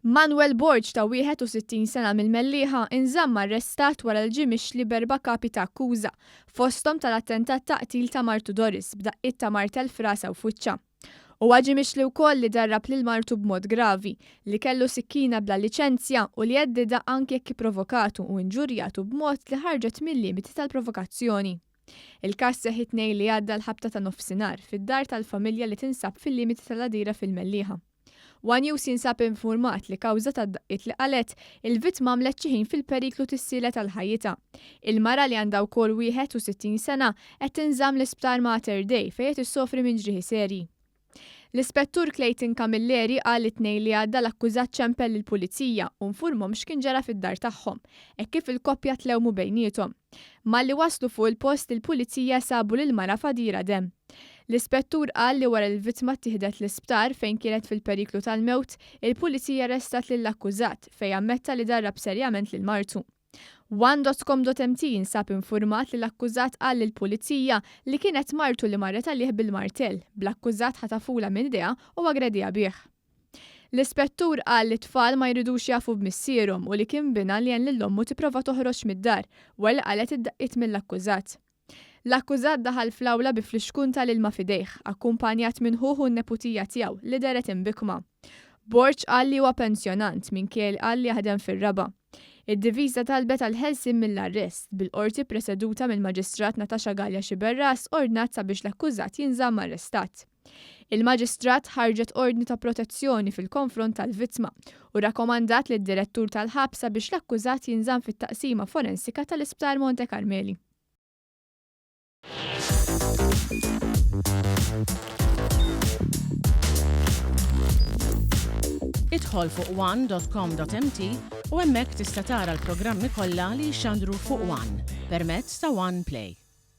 Manuel Borg ta' 61 sena mill-Mellieħa inżamm arrestat wara l-ġie mixli b'4 kapi ta' akkuża fosthom tal-attentat ta' qtil ta' martu Doris b'daqqiet ta' martell f'rasha u f'wiċċha. Huwa ġie mixli wkoll li darrab lil martu b'mod gravi, li kellu sikkina bla liċenzja u li jeddida anke jekk ipprovokatu u inġurjatu b'mod li ħarġet mill-limiti tal-provokazzjoni. Il-każ seħħ it-tnejn li għadda l-ħabta ta' nofsinhar fid-dar tal-familja li tinsab fil-limiti tal-għadira fil-Mellieħa. One News jinsab infurmat li kawża tad-daqqiet li qalet il-vittma għamlet xi ħin fil-periklu tissielet għal ħajjitha. Il-mara li għandha wkoll 61 sena qed tinżamm l-isptar Mater Dei fejn qed issofri minn ġrieħi serji. L-Ispettur Clayton Camilleri qal it-tnejn li għadda l-akkużat ċempel lill-pulizija u nfurmhom x'kien ġara fid-dar tagħhom, hekk kif il-koppja tlewmu bejniethom. Malli waslu fuq il-post il-pulizija sabu lil-mara fadira demm. L-ispettur qal li wara l-vittma ttieħdet l-isptar fejn kienet fil-periklu tal-mewt, il-pulizija arrestat lill-akkużat fejn ammetta li darrab serjament lil martu. One.com.mt jinsab infurmat li l-akkużat qal lill-pulizija li kienet martu li marret għalih bil-martell, bl-akkużat ħatafula minn idea u aggredija bih. L-ispettur qal li t-tfal ma jridux jafu b'missierhom u li kien bina li għen lill-ommu tipprova toħroġ mid-dar wara qalet iddaqqiet mill-akkużat. L-akkużat daħal fl-awla bi fl-ixkunta lil-ma fidejh, akkumpanjat minn ħuħu n-neputija tiegħu li deret imbikma. Borg qal li huwa pensjonant minkejl qal li jaħdem fir-raba'. Id-diviża talbet għal ħelsien mill-arrest bil-qorti preseduta mill-Maġistrat Natasha Galja Xiberras ordnat sabiex l-akkużat jinżamm arrestat. Il-Maġistrat ħarġet ordni ta' protezzjoni fil-konfront tal-vittma u rakkomandat lid-direttur tal-ħabs sabiex l-akkużat jinżamm fit-taqsima forensika tal-Isptar Monte Carmeli. Idħol fuq one.com.mt u hemmhekk tista' tara l-programmi kollha li jxandru fuq One permezz ta' One Play.